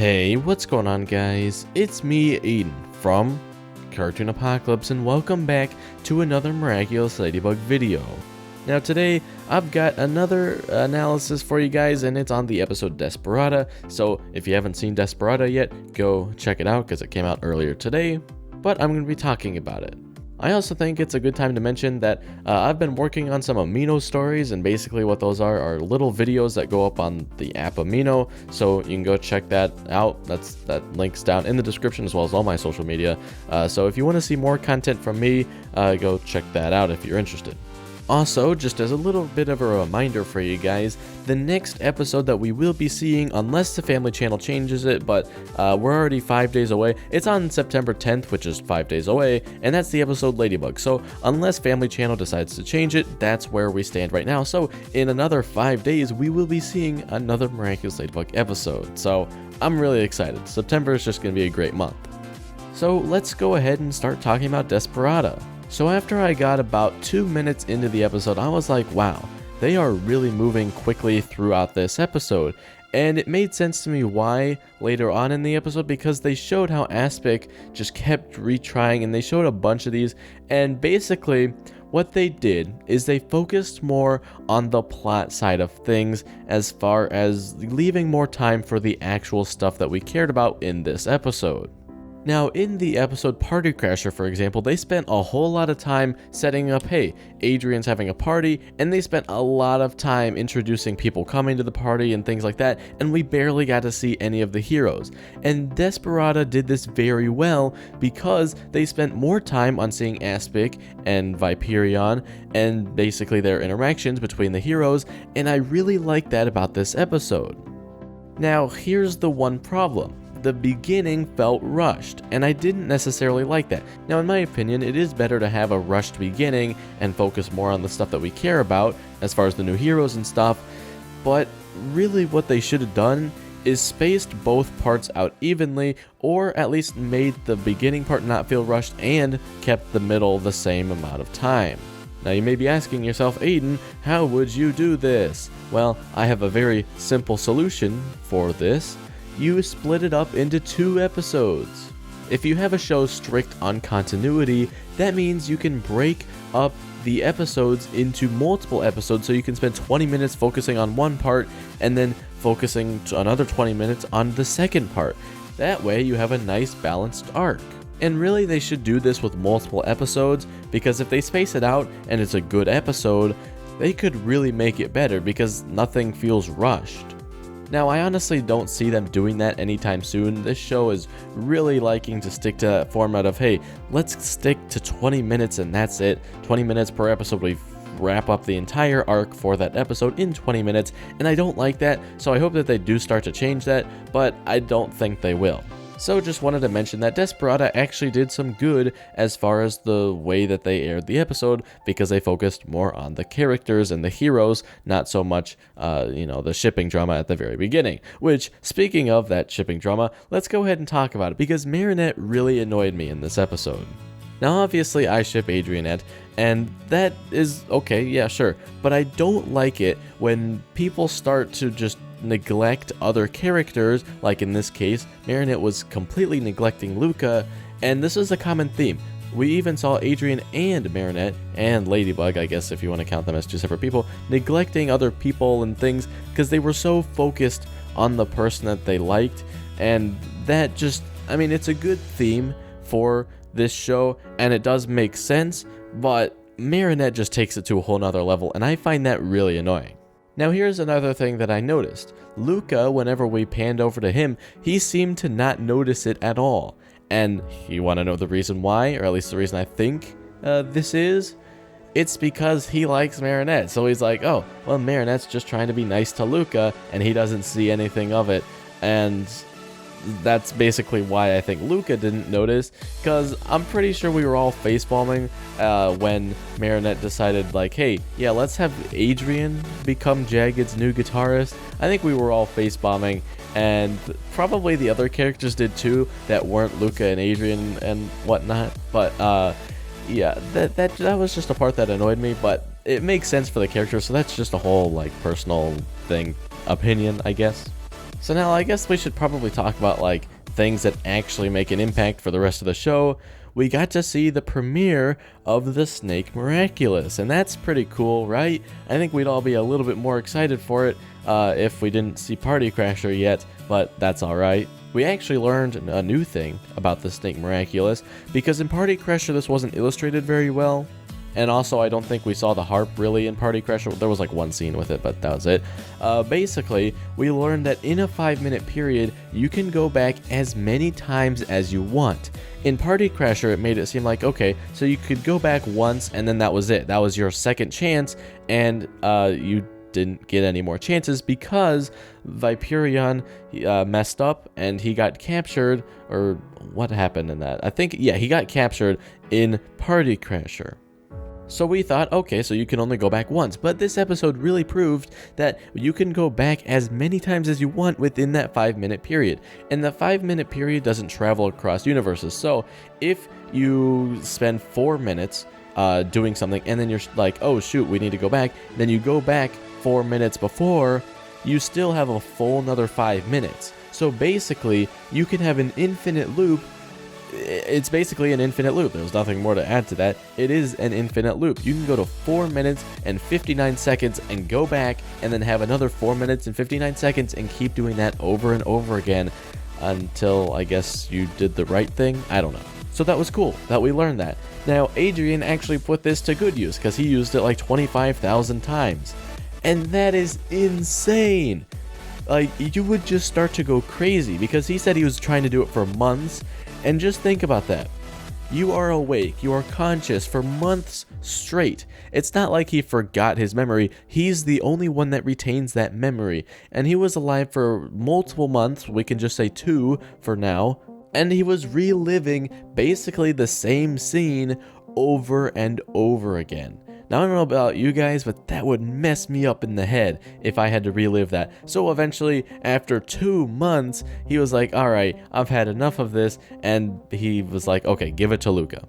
Hey, what's going on, guys? It's me, Aiden, from Cartoon Apocalypse, and welcome back to another Miraculous Ladybug video. Now today, I've got another analysis for you guys, and it's on the episode Desperada, so if you haven't seen Desperada yet, go check it out because it came out earlier today, but I'm going to be talking about it. I also think it's a good time to mention that I've been working on some Amino stories, and basically what those are little videos that go up on the app Amino, so you can go check that out. That link's down in the description as well as all my social media. So if you want to see more content from me, go check that out if you're interested. Also, just as a little bit of a reminder for you guys, the next episode that we will be seeing, unless the Family Channel changes it, but we're already 5 days away, it's on September 10th, which is 5 days away, and that's the episode Ladybug. So unless Family Channel decides to change it, that's where we stand right now. So in another 5 days, we will be seeing another Miraculous Ladybug episode. So I'm really excited. September is just going to be a great month. So let's go ahead and start talking about Desperada. So after I got about 2 minutes into the episode, I was like, wow, they are really moving quickly throughout this episode. And it made sense to me why later on in the episode, because they showed how Aspic just kept retrying, and they showed a bunch of these. And basically, what they did is they focused more on the plot side of things, as far as leaving more time for the actual stuff that we cared about in this episode. Now, in the episode Party Crasher, for example, they spent a whole lot of time setting up, hey, Adrian's having a party, and they spent a lot of time introducing people coming to the party and things like that, and we barely got to see any of the heroes. And Desperada did this very well because they spent more time on seeing Aspic and Viperion and basically their interactions between the heroes, and I really like that about this episode. Now, here's the one problem. The beginning felt rushed, and I didn't necessarily like that. Now, in my opinion, it is better to have a rushed beginning and focus more on the stuff that we care about, as far as the new heroes and stuff, but really what they should have done is spaced both parts out evenly, or at least made the beginning part not feel rushed and kept the middle the same amount of time. Now, you may be asking yourself, Aiden, how would you do this? Well, I have a very simple solution for this. You split it up into 2 episodes. If you have a show strict on continuity, that means you can break up the episodes into multiple episodes, so you can spend 20 minutes focusing on one part and then focusing another 20 minutes on the second part. That way you have a nice balanced arc. And really, they should do this with multiple episodes, because if they space it out and it's a good episode, they could really make it better because nothing feels rushed. Now, I honestly don't see them doing that anytime soon. This show is really liking to stick to that format of, hey, let's stick to 20 minutes and that's it. 20 minutes per episode, we wrap up the entire arc for that episode in 20 minutes, and I don't like that, so I hope that they do start to change that, but I don't think they will. So just wanted to mention that Desperada actually did some good as far as the way that they aired the episode, because they focused more on the characters and the heroes, not so much, the shipping drama at the very beginning. Which, speaking of that shipping drama, let's go ahead and talk about it, because Marinette really annoyed me in this episode. Now, obviously, I ship Adrian, and that is okay, yeah, sure, but I don't like it when people start to just neglect other characters. Like in this case, Marinette was completely neglecting Luca, and this is a common theme. We even saw Adrian and Marinette, and Ladybug, I guess if you want to count them as 2 separate people, neglecting other people and things because they were so focused on the person that they liked, and that just, I mean, it's a good theme for this show, and it does make sense, but Marinette just takes it to a whole nother level, and I find that really annoying. Now, here's another thing that I noticed. Luca, whenever we panned over to him, he seemed to not notice it at all. And you want to know the reason why, or at least the reason I think this is? It's because he likes Marinette. So he's like, oh, well, Marinette's just trying to be nice to Luca, and he doesn't see anything of it. And that's basically why I think Luca didn't notice, because I'm pretty sure we were all facepalming when Marinette decided, like, hey, yeah, let's have Adrian become Jagged's new guitarist. I think we were all facebombing, and probably the other characters did too that weren't Luca and Adrian and whatnot. But yeah, that was just a part that annoyed me, but it makes sense for the character, so that's just a whole, like, personal thing, opinion, I guess. So now I guess we should probably talk about like things that actually make an impact for the rest of the show. We got to see the premiere of the Snake Miraculous, and that's pretty cool, right? I think we'd all be a little bit more excited for it if we didn't see Party Crasher yet, but that's alright. We actually learned a new thing about the Snake Miraculous, because in Party Crasher this wasn't illustrated very well. And also, I don't think we saw the harp really in Party Crasher. There was like one scene with it, but that was it. Basically, we learned that in a 5-minute period, you can go back as many times as you want. In Party Crasher, it made it seem like, okay, so you could go back once and then that was it. That was your second chance, and you didn't get any more chances because Viperion messed up and he got captured, or what happened in that? I think, yeah, he got captured in Party Crasher. So we thought, okay, so you can only go back once, but this episode really proved that you can go back as many times as you want within that 5-minute period. And the 5-minute period doesn't travel across universes, so if you spend 4 minutes doing something and then you're like, oh shoot, we need to go back, then you go back 4 minutes before, you still have a full another 5 minutes. So basically, you can have an infinite loop. It's basically an infinite loop. There's nothing more to add to that. It is an infinite loop. You can go to 4 minutes and 59 seconds and go back and then have another 4 minutes and 59 seconds and keep doing that over and over again until, I guess, you did the right thing. I don't know. So that was cool that we learned that. Now, Adrian actually put this to good use because he used it like 25,000 times. And that is insane. Like, you would just start to go crazy because he said he was trying to do it for months. And just think about that. You are awake, you are conscious for months straight. It's not like he forgot his memory. He's the only one that retains that memory. And he was alive for multiple months, we can just say 2 for now. And he was reliving basically the same scene over and over again. Now, I don't know about you guys, but that would mess me up in the head if I had to relive that. So eventually, after 2 months, he was like, alright, I've had enough of this, and he was like, okay, give it to Luca.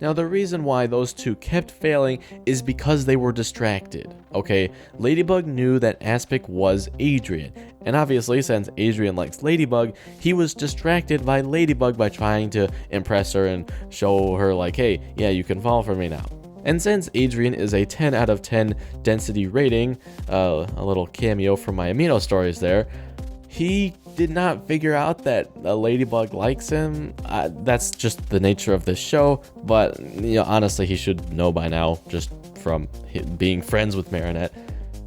Now, the reason why those two kept failing is because they were distracted, okay? Ladybug knew that Aspic was Adrian, and obviously, since Adrian likes Ladybug, he was distracted by Ladybug by trying to impress her and show her like, hey, yeah, you can fall for me now. And since Adrian is a 10 out of 10 density rating, a little cameo from my amino stories there, he did not figure out that Ladybug likes him. That's just the nature of this show, but you know, honestly, he should know by now just from being friends with Marinette.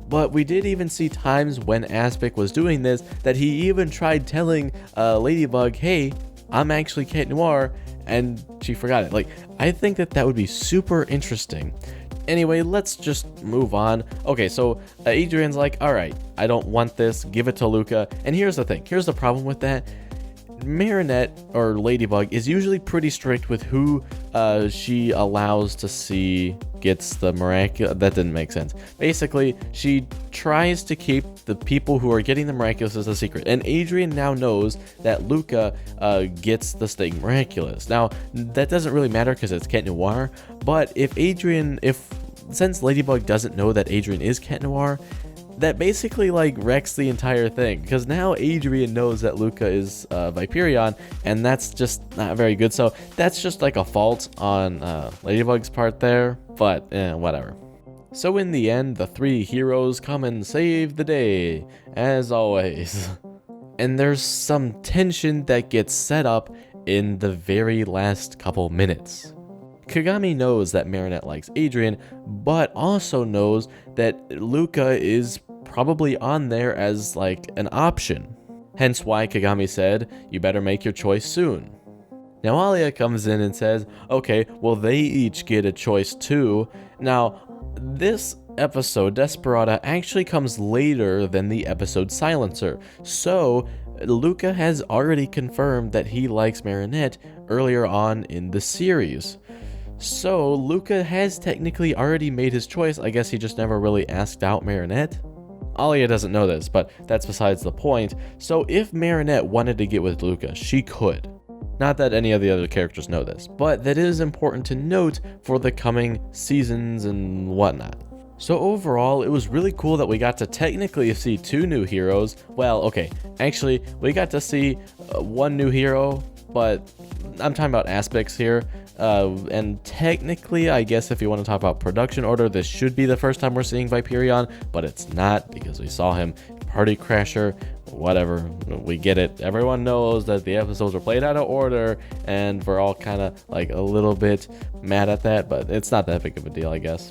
But we did even see times when Aspic was doing this that he even tried telling Ladybug, hey, I'm actually Cat Noir, and she forgot it. Like, I think that would be super interesting. Anyway, let's just move on. Okay, so Adrian's like, alright, I don't want this, give it to Luca. And here's the thing, here's the problem with that. Marinette, or Ladybug, is usually pretty strict with who she allows to see gets the Miraculous. That didn't make sense. Basically, she tries to keep the people who are getting the Miraculous as a secret. And Adrian now knows that Luca gets the Snake Miraculous. Now, that doesn't really matter because it's Cat Noir, but since Ladybug doesn't know that Adrian is Cat Noir, that basically like wrecks the entire thing, because now Adrian knows that Luca is Viperion, and that's just not very good. So that's just like a fault on Ladybug's part there, but whatever. So in the end, the 3 heroes come and save the day, as always. And there's some tension that gets set up in the very last couple minutes. Kagami knows that Marinette likes Adrian, but also knows that Luca is probably on there as like an option. Hence why Kagami said, you better make your choice soon. Now Alia comes in and says, okay, well they each get a choice too. Now, this episode, Desperada, actually comes later than the episode Silencer. So, Luca has already confirmed that he likes Marinette earlier on in the series. So, Luca has technically already made his choice. I guess he just never really asked out Marinette. Alia doesn't know this, but that's besides the point. So, if Marinette wanted to get with Luca, she could. Not that any of the other characters know this, but that is important to note for the coming seasons and whatnot. So overall, it was really cool that we got to technically see 2 new heroes. Well, okay, actually, we got to see 1 new hero, but I'm talking about aspects here. And technically, I guess if you want to talk about production order, this should be the first time we're seeing Viperion, but it's not because we saw him Party Crasher. Whatever, we get it. Everyone knows that the episodes were played out of order, and we're all kind of like a little bit mad at that, but it's not that big of a deal, I guess.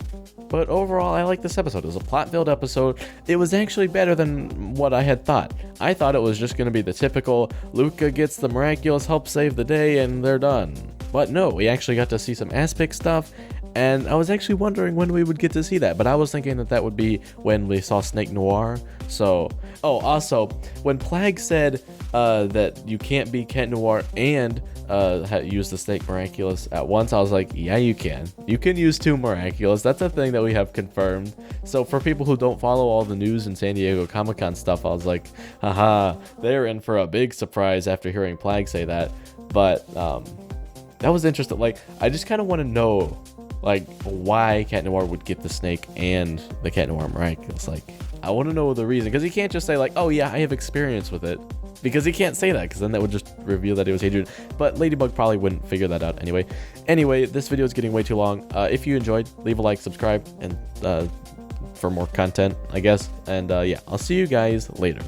But overall, I like this episode. It was a plot-filled episode. It was actually better than what I had thought. I thought it was just going to be the typical Luca gets the miraculous help save the day and they're done. But no, we actually got to see some aspect stuff, and I was actually wondering when we would get to see that, but I was thinking that that would be when we saw Snake Noir. So, oh, also, when Plague said that you can't be Cat Noir and use the Snake Miraculous at once, I was like, yeah, you can. You can use 2 Miraculous. That's a thing that we have confirmed. So for people who don't follow all the news and San Diego Comic-Con stuff, I was like, haha, they're in for a big surprise after hearing Plague say that. But that was interesting. Like, I just kind of want to know, like, why Cat Noir would get the snake and the Cat Noir Miraculous. Like, I want to know the reason, because he can't just say like, oh yeah, I have experience with it, because he can't say that, because then that would just reveal that it was Adrian. But Ladybug probably wouldn't figure that out anyway. Anyway, this video is getting way too long. If you enjoyed, leave a like, subscribe, and for more content, I guess. And yeah, I'll see you guys later.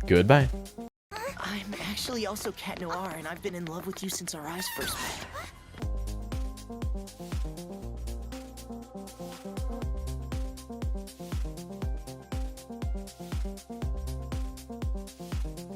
Goodbye. I'm actually also Cat Noir, and I've been in love with you since our eyes first met.